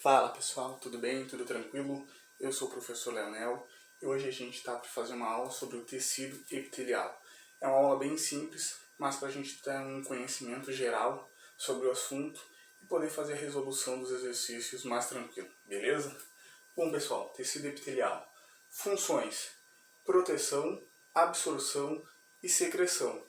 Fala pessoal, tudo bem? Tudo tranquilo? Eu sou o professor Leonel e hoje a gente está para fazer uma aula sobre o tecido epitelial. É uma aula bem simples, mas para a gente ter um conhecimento geral sobre o assunto e poder fazer a resolução dos exercícios mais tranquilo, beleza? Bom pessoal, tecido epitelial. Funções: proteção, absorção e secreção.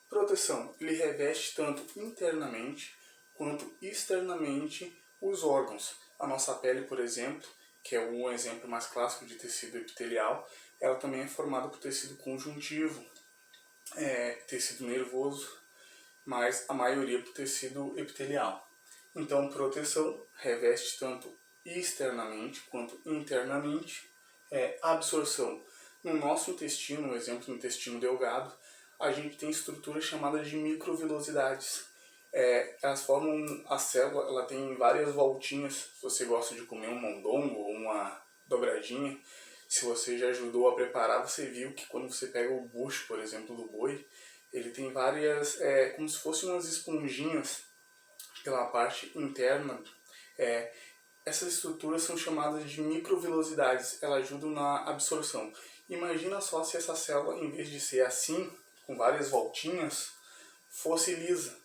Proteção: ele reveste tanto internamente quanto externamente os órgãos. A nossa pele, por exemplo, que é um exemplo mais clássico de tecido epitelial, ela também é formada por tecido conjuntivo, tecido nervoso, mas a maioria por tecido epitelial. Então, proteção reveste tanto externamente quanto internamente. Absorção. No nosso intestino, no exemplo do intestino delgado, a gente tem estruturas chamadas de microvilosidades. Elas formam a célula, ela tem várias voltinhas. Se você gosta de comer um mondongo ou uma dobradinha, se você já ajudou a preparar, você viu que quando você pega o bucho, por exemplo, do boi, ele tem várias, como se fossem umas esponjinhas pela parte interna. Essas estruturas são chamadas de microvilosidades, elas ajudam na absorção. Imagina só se essa célula, em vez de ser assim, com várias voltinhas, fosse lisa.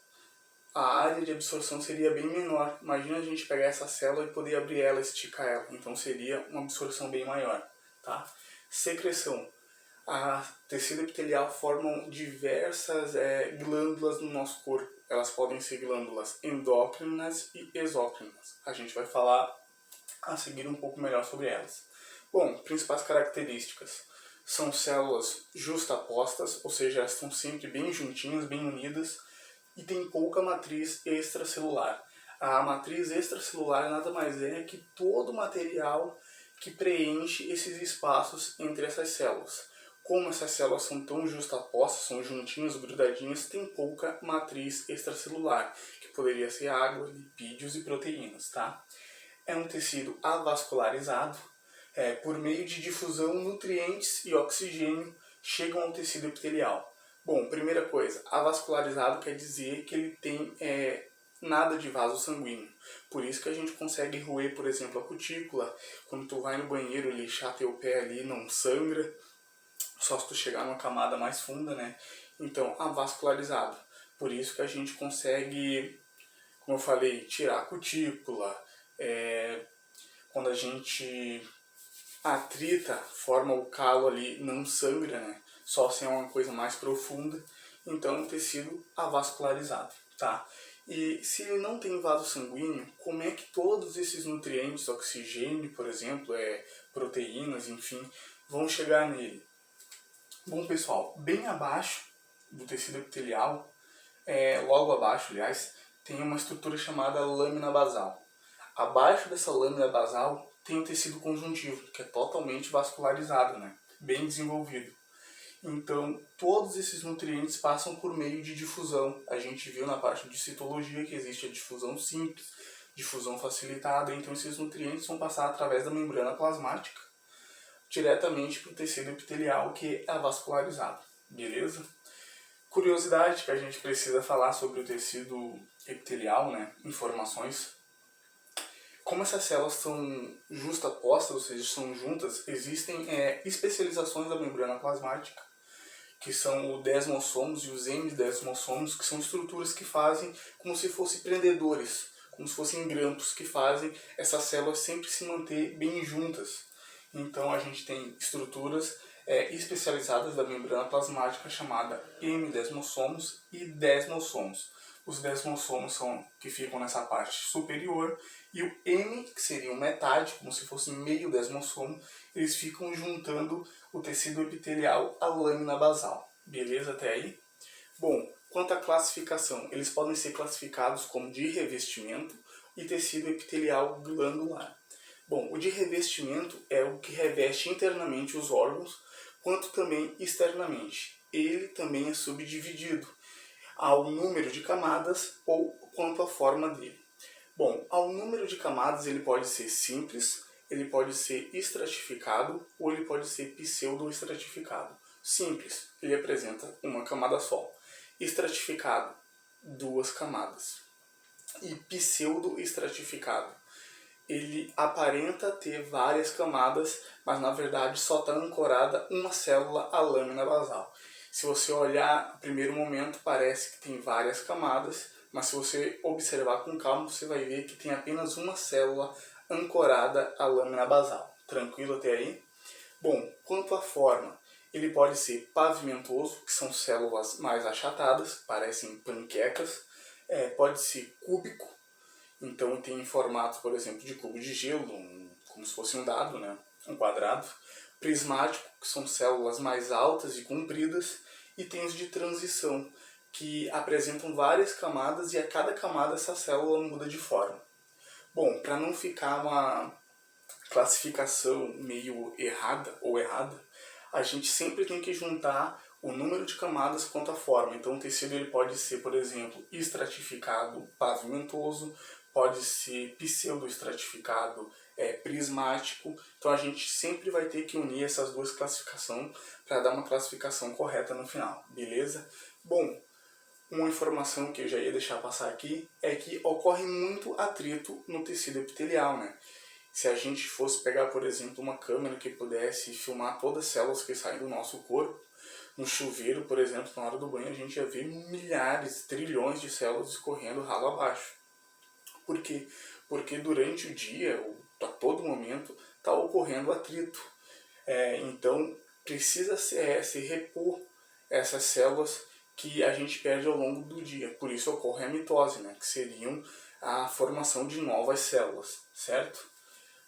A área de absorção seria bem menor. Imagina a gente pegar essa célula e poder abrir ela, esticar ela. Então seria uma absorção bem maior. Tá? Secreção. A tecido epitelial formam diversas glândulas no nosso corpo. Elas podem ser glândulas endócrinas e exócrinas. A gente vai falar a seguir um pouco melhor sobre elas. Bom, principais características. São células justapostas, ou seja, elas estão sempre bem juntinhas, bem unidas, e tem pouca matriz extracelular. A matriz extracelular nada mais é que todo o material que preenche esses espaços entre essas células. Como essas células são tão justapostas, são juntinhas, grudadinhas, tem pouca matriz extracelular, que poderia ser água, lipídios e proteínas, tá? É um tecido avascularizado. Por meio de difusão, nutrientes e oxigênio chegam ao tecido epitelial. Bom, primeira coisa, avascularizado quer dizer que ele tem nada de vaso sanguíneo. Por isso que a gente consegue roer, por exemplo, a cutícula. Quando tu vai no banheiro lixar teu pé ali, não sangra, só se tu chegar numa camada mais funda, né? Então, avascularizado. Por isso que a gente consegue, como eu falei, tirar a cutícula. Quando a gente atrita, forma o calo ali, não sangra, né? Só se é uma coisa mais profunda. Então, é um tecido avascularizado, tá? E se ele não tem vaso sanguíneo, como é que todos esses nutrientes, oxigênio, por exemplo, proteínas, enfim, vão chegar nele? Bom, pessoal, bem abaixo do tecido epitelial, logo abaixo, aliás, tem uma estrutura chamada lâmina basal. Abaixo dessa lâmina basal tem o tecido conjuntivo, que é totalmente vascularizado, né? Bem desenvolvido. Então, todos esses nutrientes passam por meio de difusão. A gente viu na parte de citologia que existe a difusão simples, difusão facilitada. Então, esses nutrientes vão passar através da membrana plasmática diretamente para o tecido epitelial, que é avascularizado. Beleza? Curiosidade que a gente precisa falar sobre o tecido epitelial, né? Informações. Como essas células são justapostas, ou seja, são juntas, existem especializações da membrana plasmática, que são o desmossomos e os hemidesmossomos, que são estruturas que fazem como se fossem prendedores, como se fossem grampos, que fazem essas células sempre se manter bem juntas. Então a gente tem estruturas especializadas da membrana plasmática chamada hemidesmossomos e desmossomos. Os desmossomos são que ficam nessa parte superior e o hemi, que seria metade, como se fosse meio desmossomo, eles ficam juntando o tecido epitelial à lâmina basal. Beleza até aí? Bom, quanto à classificação, eles podem ser classificados como de revestimento e tecido epitelial glandular. Bom, o de revestimento é o que reveste internamente os órgãos, quanto também externamente. Ele também é subdividido ao número de camadas ou quanto à forma dele. Bom, ao número de camadas ele pode ser simples, ele pode ser estratificado ou ele pode ser pseudoestratificado. Simples, ele apresenta uma camada só. Estratificado, 2 camadas. E pseudoestratificado, ele aparenta ter várias camadas, mas na verdade só está ancorada uma célula à lâmina basal. Se você olhar no primeiro momento, parece que tem várias camadas, mas se você observar com calma, você vai ver que tem apenas uma célula ancorada à lâmina basal. Tranquilo até aí? Bom, quanto à forma, ele pode ser pavimentoso, que são células mais achatadas, parecem panquecas. Pode ser cúbico, então tem formatos, por exemplo, de cubo de gelo, como se fosse um dado, né? Um quadrado. Prismático, que são células mais altas e compridas. E tem os de transição, que apresentam várias camadas e a cada camada essa célula muda de forma. Bom, para não ficar uma classificação meio errada, a gente sempre tem que juntar o número de camadas quanto à forma. Então o tecido ele pode ser, por exemplo, estratificado pavimentoso, pode ser pseudoestratificado prismático. Então a gente sempre vai ter que unir essas duas classificações para dar uma classificação correta no final, beleza? Bom, uma informação que eu já ia deixar passar aqui é que ocorre muito atrito no tecido epitelial, né? Se a gente fosse pegar, por exemplo, uma câmera que pudesse filmar todas as células que saem do nosso corpo, no chuveiro, por exemplo, na hora do banho, a gente ia ver milhares, trilhões de células escorrendo ralo abaixo. Por quê? Porque durante o dia, a todo momento, está ocorrendo atrito. Então, precisa se repor essas células que a gente perde ao longo do dia. Por isso ocorre a mitose, né? Que seriam a formação de novas células, certo?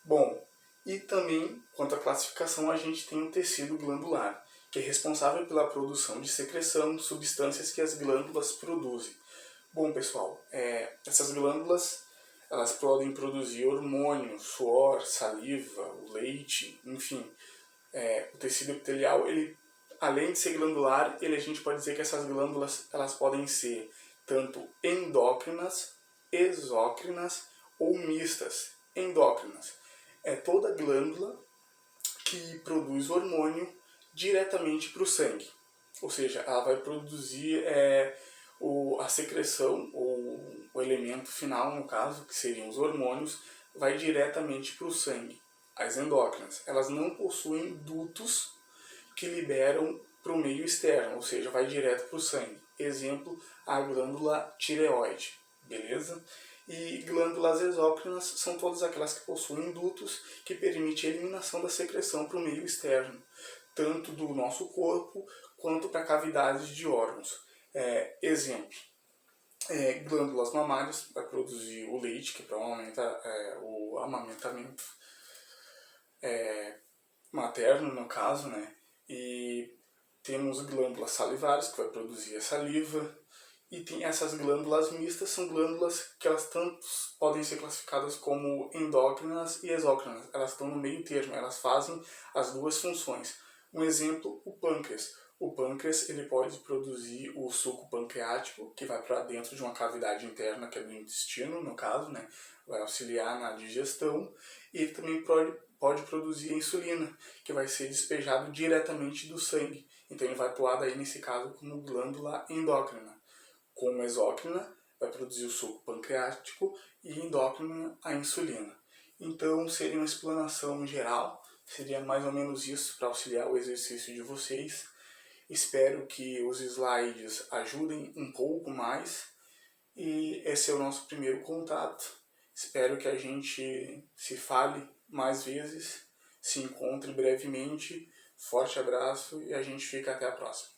Bom, e também, quanto à classificação, a gente tem o tecido glandular, que é responsável pela produção de secreção, substâncias que as glândulas produzem. Bom, pessoal, essas glândulas elas podem produzir hormônio, suor, saliva, leite, enfim. O tecido epitelial, ele, além de ser glandular, a gente pode dizer que essas glândulas elas podem ser tanto endócrinas, exócrinas ou mistas. Endócrinas é toda glândula que produz hormônio diretamente para o sangue. Ou seja, ela vai produzir a secreção, ou o elemento final, no caso, que seriam os hormônios, vai diretamente para o sangue. As endócrinas, elas não possuem dutos que liberam para o meio externo, ou seja, vai direto para o sangue. Exemplo, a glândula tireoide, beleza? E glândulas exócrinas são todas aquelas que possuem dutos que permitem a eliminação da secreção para o meio externo, tanto do nosso corpo quanto para cavidades de órgãos. Exemplo, glândulas mamárias para produzir o leite, que provavelmente o amamentamento materno, no caso, né? E temos glândulas salivares, que vai produzir a saliva. E tem essas glândulas mistas, são glândulas que elas tanto podem ser classificadas como endócrinas e exócrinas. Elas estão no meio termo, elas fazem as duas funções. Um exemplo, o pâncreas. O pâncreas ele pode produzir o suco pancreático, que vai para dentro de uma cavidade interna, que é do intestino, no caso, né? Vai auxiliar na digestão. E ele também pode produzir a insulina, que vai ser despejado diretamente do sangue. Então ele vai atuar daí, nesse caso, como glândula endócrina. Como exócrina, vai produzir o suco pancreático e endócrina a insulina. Então seria uma explanação geral, seria mais ou menos isso para auxiliar o exercício de vocês. Espero que os slides ajudem um pouco mais e esse é o nosso primeiro contato. Espero que a gente se fale mais vezes, se encontre brevemente. Forte abraço e a gente fica até a próxima.